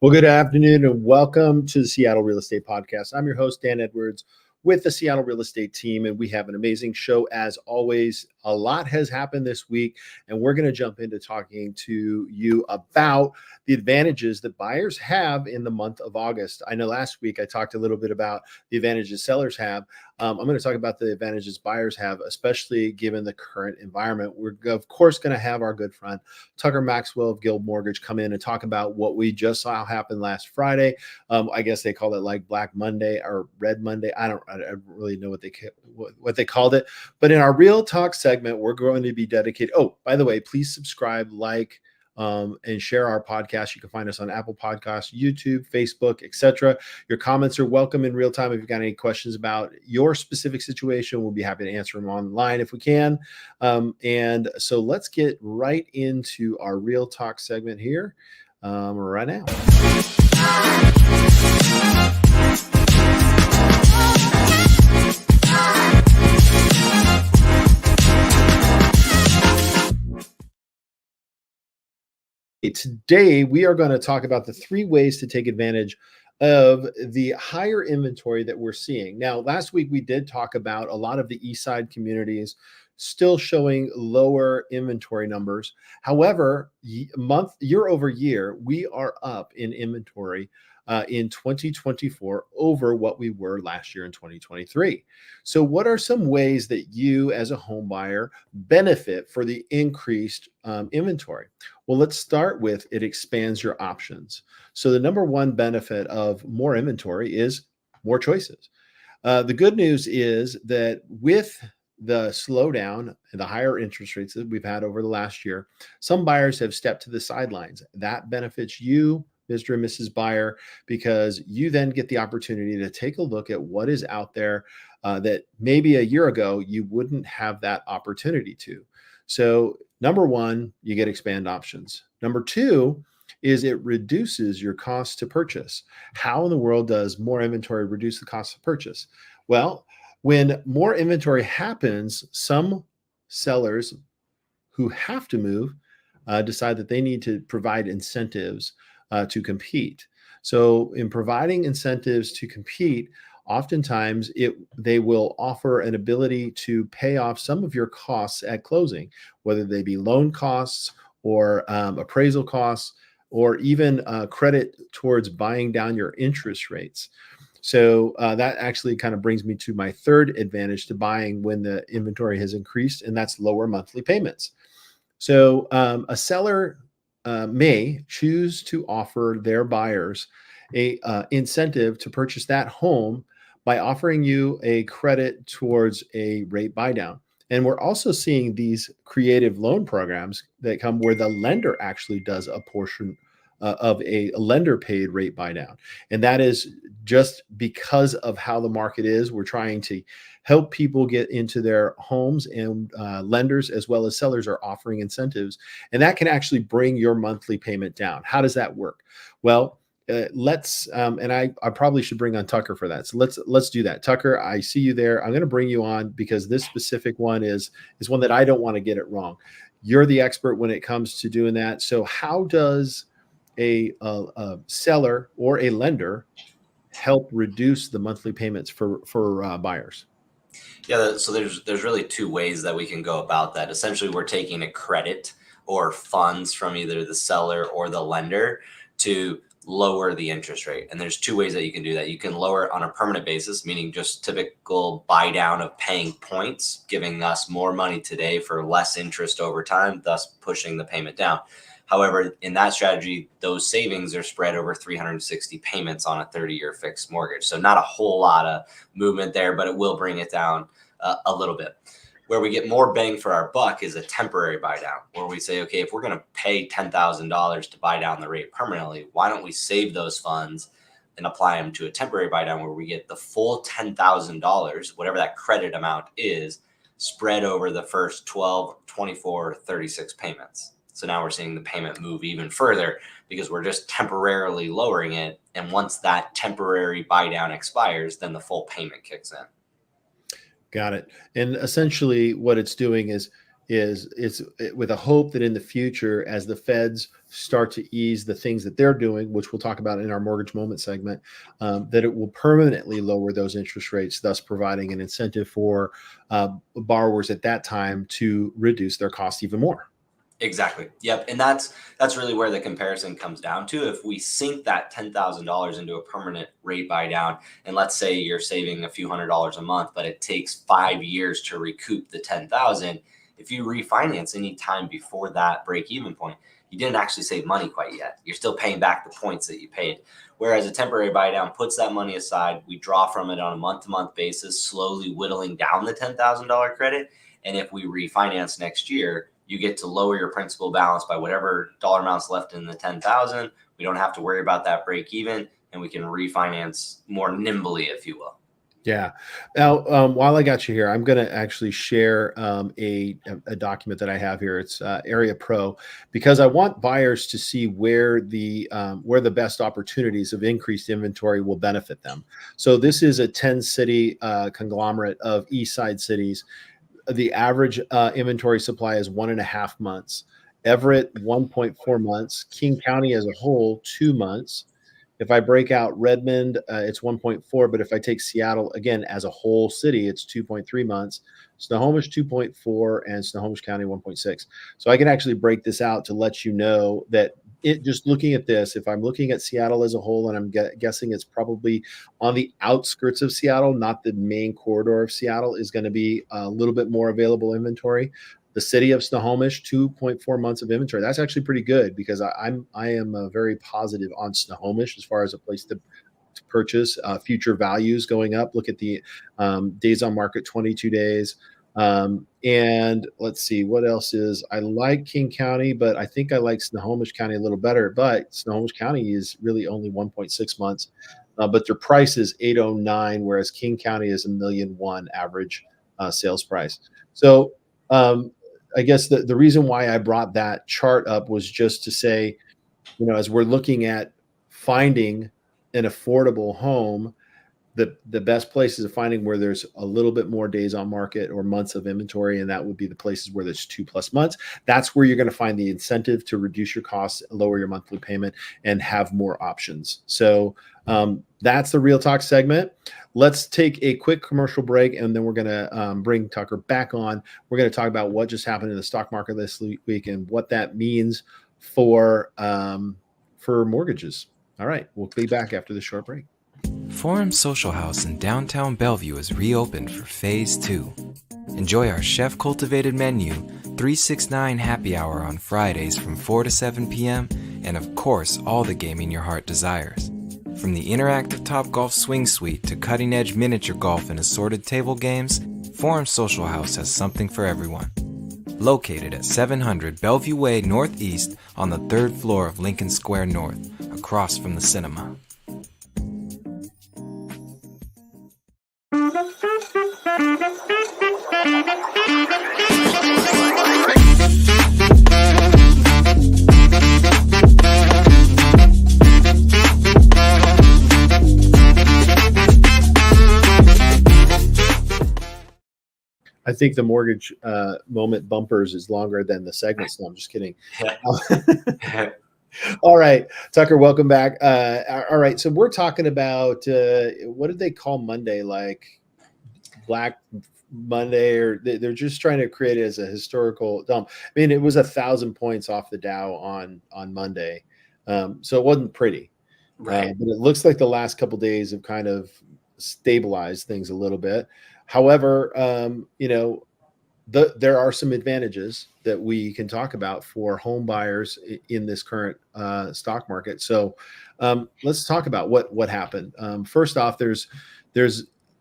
Well, good afternoon and welcome to the Seattle Real Estate Podcast. I'm your host, Dan Edwards, with the Seattle Real Estate team, and we have an amazing show as always. A lot has happened this week, and we're going to jump into talking to you about the advantages that buyers have in the month of August. I know last week I talked a little bit about the advantages sellers have. I'm going to talk about the advantages buyers have, especially given the current environment. We're, of course, going to have our good friend Tucker Maxwell of Guild Mortgage come in and talk about what we just saw happen last Friday. I guess they call it like Black Monday or Red Monday. I don't really know what they called it. But in our Real Talk segment, we're going to be dedicated. Oh, by the way, please subscribe, and share our podcast. You can find us on Apple Podcasts, YouTube, Facebook, etc. Your comments are welcome in real time. If you've got any questions about your specific situation, we'll be happy to answer them online if we can. And so let's get right into our Real Talk segment here right now. Today, we are going to talk about the 3 ways to take advantage of the higher inventory that we're seeing. Now, last week we did talk about a lot of the East Side communities still showing lower inventory numbers. However, year over year, we are up in inventory in 2024 over what we were last year in 2023. So what are some ways that you as a home buyer benefit for the increased inventory? Well, let's start with it expands your options. So the number one benefit of more inventory is more choices. The good news is that with the slowdown and the higher interest rates that we've had over the last year, some buyers have stepped to the sidelines. That benefits you, Mr. and Mrs. Buyer, because you then get the opportunity to take a look at what is out there that maybe a year ago you wouldn't have that opportunity to. So number one, you get expand options. Number two is it reduces your cost to purchase. How in the world does more inventory reduce the cost of purchase? Well, when more inventory happens, some sellers who have to move decide that they need to provide incentives to compete. So in providing incentives to compete, oftentimes they will offer an ability to pay off some of your costs at closing, whether they be loan costs or appraisal costs, or even credit towards buying down your interest rates. So that actually kind of brings me to my third advantage to buying when the inventory has increased, and that's lower monthly payments. So a seller may choose to offer their buyers a incentive to purchase that home by offering you a credit towards a rate buy down. And we're also seeing these creative loan programs that come where the lender actually does a portion of a lender paid rate buy down. And that is just because of how the market is. We're trying to help people get into their homes, and lenders as well as sellers are offering incentives. And that can actually bring your monthly payment down. How does that work? Well, let's and I probably should bring on Tucker for that. So let's do that. Tucker, I see you there. I'm going to bring you on because this specific one is one that I don't want to get it wrong. You're the expert when it comes to doing that. So how does a seller or a lender help reduce the monthly payments for buyers? Yeah, so there's really 2 ways that we can go about that. Essentially, we're taking a credit or funds from either the seller or the lender to lower the interest rate. And there's 2 ways that you can do that. You can lower it on a permanent basis, meaning just typical buy down of paying points, giving us more money today for less interest over time, thus pushing the payment down. However, in that strategy, those savings are spread over 360 payments on a 30-year fixed mortgage. So not a whole lot of movement there, but it will bring it down a little bit. Where we get more bang for our buck is a temporary buy down, where we say, okay, if we're going to pay $10,000 to buy down the rate permanently, why don't we save those funds and apply them to a temporary buy down where we get the full $10,000, whatever that credit amount is, spread over the first 12, 24, 36 payments. So now we're seeing the payment move even further because we're just temporarily lowering it. And once that temporary buy down expires, then the full payment kicks in. Got it. And essentially what it's doing is with a hope that in the future, as the feds start to ease the things that they're doing, which we'll talk about in our mortgage moment segment, that it will permanently lower those interest rates, thus providing an incentive for borrowers at that time to reduce their cost even more. Exactly. Yep. And that's really where the comparison comes down to. If we sink that $10,000 into a permanent rate buy down, and let's say you're saving a few $100s a month, but it takes 5 years to recoup the 10,000. If you refinance any time before that break even point, you didn't actually save money quite yet. You're still paying back the points that you paid. Whereas a temporary buy down puts that money aside. We draw from it on a month to month basis, slowly whittling down the $10,000 credit. And if we refinance next year, you get to lower your principal balance by whatever dollar amounts left in the 10,000. We don't have to worry about that break even, and we can refinance more nimbly, if you will. Yeah. Now, while I got you here, I'm going to actually share a document that I have here. It's Area Pro, because I want buyers to see where the best opportunities of increased inventory will benefit them. So this is a 10-city conglomerate of East Side cities. The average inventory supply is 1.5 months. Everett, 1.4 months. King County as a whole, 2 months. If I break out Redmond, it's 1.4. But if I take Seattle, again, as a whole city, it's 2.3 months. Snohomish, 2.4, and Snohomish County, 1.6. So I can actually break this out to let you know that just looking at this, if I'm looking at Seattle as a whole, and I'm guessing it's probably on the outskirts of Seattle, not the main corridor of Seattle, is going to be a little bit more available inventory. The city of Snohomish, 2.4 months of inventory. That's actually pretty good, because I am very positive on Snohomish as far as a place to purchase. Future values going up. Look at the days on market, 22 days. And let's see what else is. I like King County, but I think I like Snohomish County a little better. But Snohomish County is really only 1.6 months. But their price is 809, whereas King County is $1,000,001 average sales price. So I guess the reason why I brought that chart up was just to say, as we're looking at finding an affordable home, the best places of finding where there's a little bit more days on market or months of inventory, and that would be the places where there's 2+ months. That's where you're going to find the incentive to reduce your costs, lower your monthly payment, and have more options. So that's the Real Talk segment. Let's take a quick commercial break, and then we're going to bring Tucker back on. We're going to talk about what just happened in the stock market this week and what that means for mortgages. All right, we'll be back after this short break. Forum Social House in downtown Bellevue is reopened for Phase 2. Enjoy our chef-cultivated menu, 369 happy hour on Fridays from 4 to 7 p.m., and of course, all the gaming your heart desires. From the interactive Topgolf Swing Suite to cutting-edge miniature golf and assorted table games, Forum Social House has something for everyone. Located at 700 Bellevue Way Northeast on the 3rd floor of Lincoln Square North, across from the cinema. I think the mortgage moment bumpers is longer than the segments. No, I'm just kidding. All right, Tucker, welcome back. All right, so we're talking about what did they call Monday? Like Black Monday, or they're just trying to create it as a historical dump. I mean, it was 1,000 points off the Dow on Monday, so it wasn't pretty. Right. But it looks like the last couple of days have kind of stabilized things a little bit. However, there are some advantages that we can talk about for home buyers in this current stock market. So let's talk about what happened. First off, there's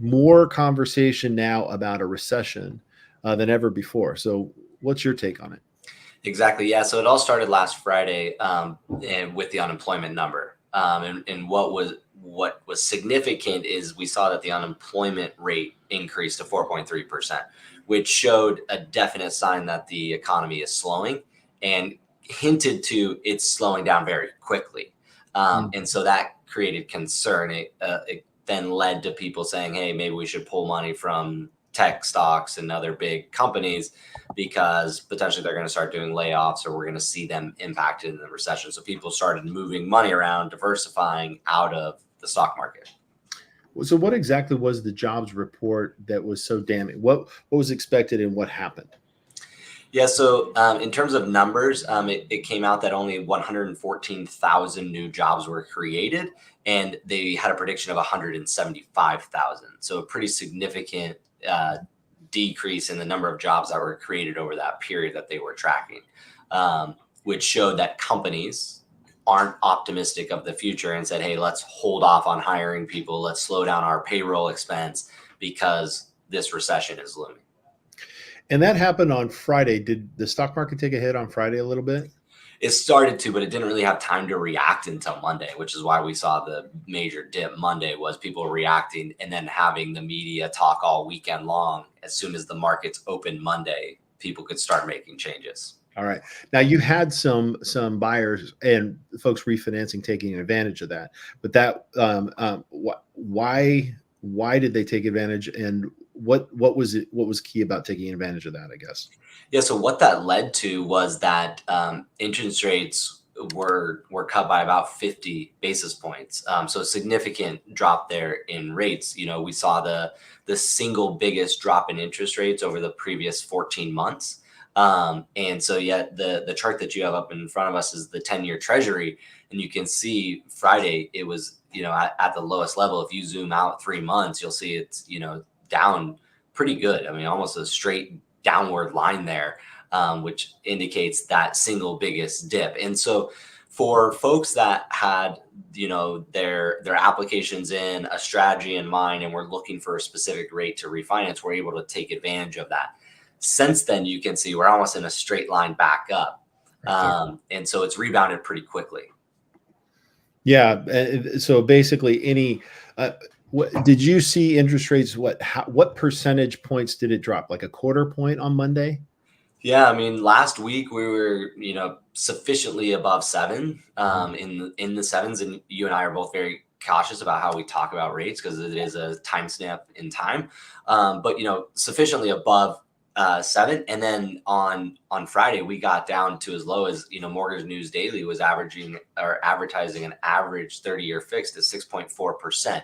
more conversation now about a recession than ever before. So what's your take on it? Exactly. Yeah. So it all started last Friday and with the unemployment number. And what was significant is we saw that the unemployment rate increased to 4.3%, which showed a definite sign that the economy is slowing and hinted to it's slowing down very quickly. And so that created concern. It then led to people saying, hey, maybe we should pull money from tech stocks and other big companies, because potentially they're going to start doing layoffs, or we're going to see them impacted in the recession. So people started moving money around, diversifying out of the stock market. So what exactly was the jobs report that was so damning? What was expected and what happened? Yeah, so in terms of numbers, it came out that only 114,000 new jobs were created, and they had a prediction of 175,000. So a pretty significant decrease in the number of jobs that were created over that period that they were tracking, which showed that companies aren't optimistic of the future and said, hey, let's hold off on hiring people. Let's slow down our payroll expense because this recession is looming. And that happened on Friday. Did the stock market take a hit on Friday a little bit? It started to, but it didn't really have time to react until Monday, which is why we saw the major dip Monday, was people reacting and then having the media talk all weekend long. As soon as the markets opened Monday, people could start making changes. All right. Now you had some buyers and folks refinancing taking advantage of that, but that why did they take advantage, and what was key about taking advantage of that, I guess? Yeah. So what that led to was that interest rates were cut by about 50 basis points. So a significant drop there in rates. We saw the single biggest drop in interest rates over the previous 14 months. And so yet the chart that you have up in front of us is the 10-year treasury. And you can see Friday, it was, at the lowest level. If you zoom out 3 months, you'll see it's, down pretty good. I mean, almost a straight downward line there, which indicates that single biggest dip. And so for folks that had, their applications in, a strategy in mind, and were looking for a specific rate to refinance, we're able to take advantage of that. Since then, you can see we're almost in a straight line back up. And so it's rebounded pretty quickly. Yeah. So basically did you see interest rates? What percentage points did it drop? Like a quarter point on Monday? Yeah, I mean, last week we were, sufficiently above 7 in the sevens, and you and I are both very cautious about how we talk about rates because it is a time snap in time. But sufficiently above 7, and then on Friday we got down to as low as Mortgage News Daily was advertising an average 30-year fixed at 6.4%,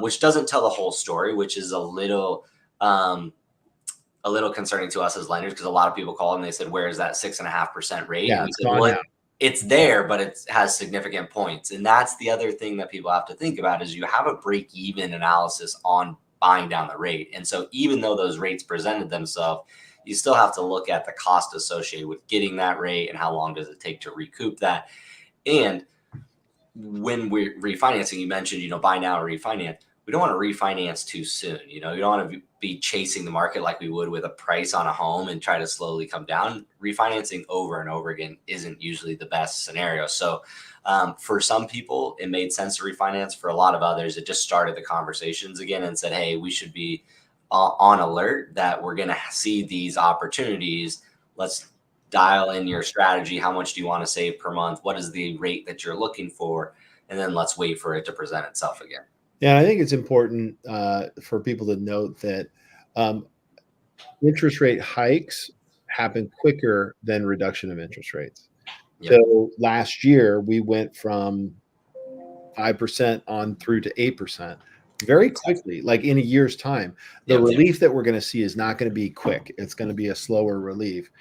which doesn't tell the whole story, which is a little concerning to us as lenders, because a lot of people called and they said, "Where is that 6.5% rate?" Yeah, and we said, "Well, it's there, but it has significant points." And that's the other thing that people have to think about, is you have a break-even analysis on buying down the rate. And so even though those rates presented themselves, you still have to look at the cost associated with getting that rate and how long does it take to recoup that. And when we're refinancing, you mentioned, buy now or refinance. We don't want to refinance too soon. You don't want to be chasing the market like we would with a price on a home and try to slowly come down. Refinancing over and over again isn't usually the best scenario. So for some people, it made sense to refinance. For a lot of others, it just started the conversations again and said, hey, we should be on alert that we're going to see these opportunities. Let's dial in your strategy. How much do you want to save per month? What is the rate that you're looking for? And then let's wait for it to present itself again. Yeah, I think it's important for people to note that interest rate hikes happen quicker than reduction of interest rates. Yep. So last year we went from 5% on through to 8% very quickly, like in a year's time. The relief that we're going to see is not going to be quick. It's going to be a slower relief.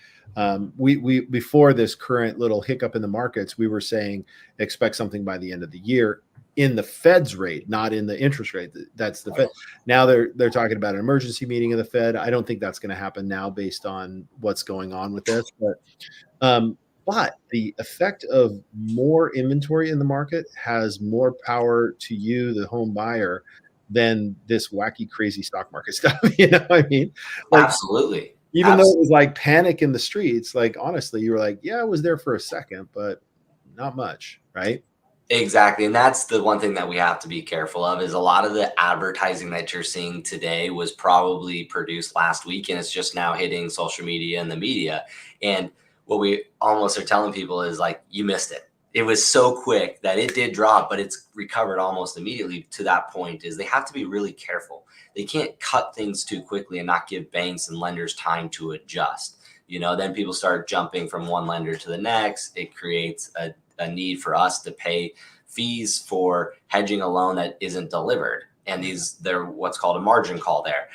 We before this current little hiccup in the markets, we were saying expect something by the end of the year in the Fed's rate, not in the interest rate. That's the Fed. Now they're talking about an emergency meeting of the Fed. I don't think that's going to happen now based on what's going on with this. But the effect of more inventory in the market has more power to you, the home buyer, than this wacky, crazy stock market stuff. You know what I mean? Like, absolutely. Even though it was like panic in the streets, like honestly, you were like, yeah, I was there for a second, but not much, right? Exactly. And that's the one thing that we have to be careful of, is a lot of the advertising that you're seeing today was probably produced last week, and it's just now hitting social media and the media. And what we almost are telling people is like, you missed it. it was so quick that it did drop, but it's recovered almost immediately. To that point is they have to be really careful. They can't cut things too quickly and not give banks and lenders time to adjust. Then people start jumping from one lender to the next. It creates a need for us to pay fees for hedging a loan that isn't delivered. And they're what's called a margin call there.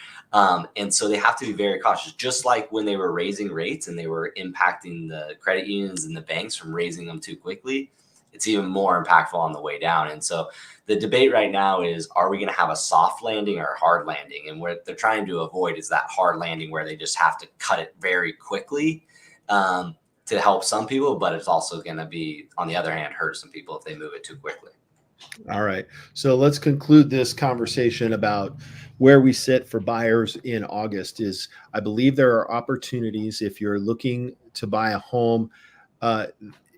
And so they have to be very cautious, just like when they were raising rates and they were impacting the credit unions and the banks from raising them too quickly. It's even more impactful on the way down. And so the debate right now is, are we going to have a soft landing or a hard landing? And what they're trying to avoid is that hard landing where they just have to cut it very quickly to help some people, but it's also going to be, on the other hand, hurt some people if they move it too quickly. All right. So let's conclude this conversation about where we sit for buyers in August. I believe there are opportunities if you're looking to buy a home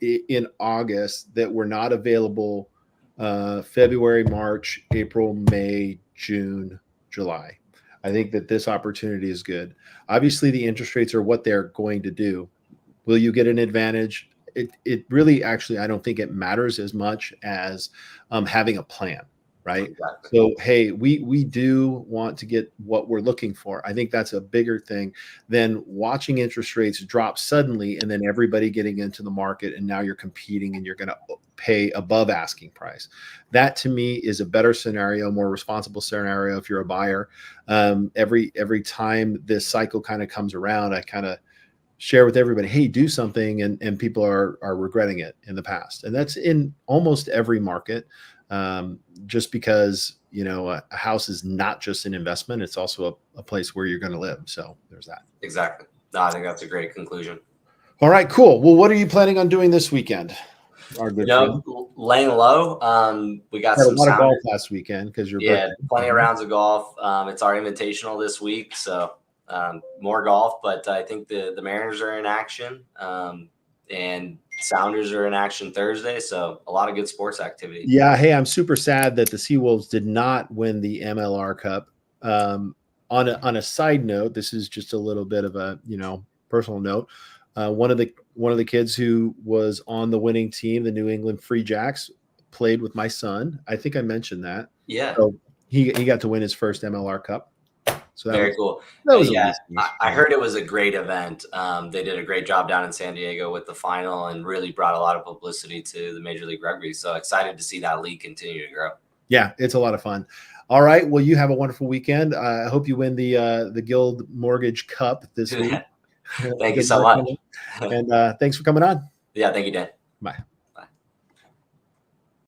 in August that were not available February, March, April, May, June, July. I think that this opportunity is good. Obviously, the interest rates are what they're going to do. Will you get an advantage? It really, actually, I don't think it matters as much as having a plan, right? Exactly. So, hey, we do want to get what we're looking for. I think that's a bigger thing than watching interest rates drop suddenly and then everybody getting into the market and now you're competing and you're going to pay above asking price. That to me is a better scenario, more responsible scenario if you're a buyer. Every time this cycle kind of comes around, I kind of share with everybody, hey, do something, and people are regretting it in the past. And that's in almost every market, just because, a house is not just an investment. It's also a place where you're going to live. So there's that. Exactly. No, I think that's a great conclusion. All right, cool. Well, what are you planning on doing this weekend? Our good friend. Laying low. We got Had some a lot of golf last weekend because you're plenty of rounds of golf. It's our invitational this week, so more golf. But I think the Mariners are in action, and Sounders are in action Thursday. So a lot of good sports activity. Yeah. Hey, I'm super sad that the Seawolves did not win the MLR Cup. On a side note, this is just a little bit of a personal note. One of the kids who was on the winning team, the New England Free Jacks, played with my son. I think I mentioned that. Yeah. So he got to win his first MLR Cup. So that very cool. I heard it was a great event. They did a great job down in San Diego with the final and really brought a lot of publicity to the Major League Rugby. So excited to see that league continue to grow. Yeah, it's a lot of fun. All right. Well, you have a wonderful weekend. I hope you win the Guild Mortgage Cup this week. Thank you so much. And thanks for coming on. Yeah, thank you, Dan. Bye.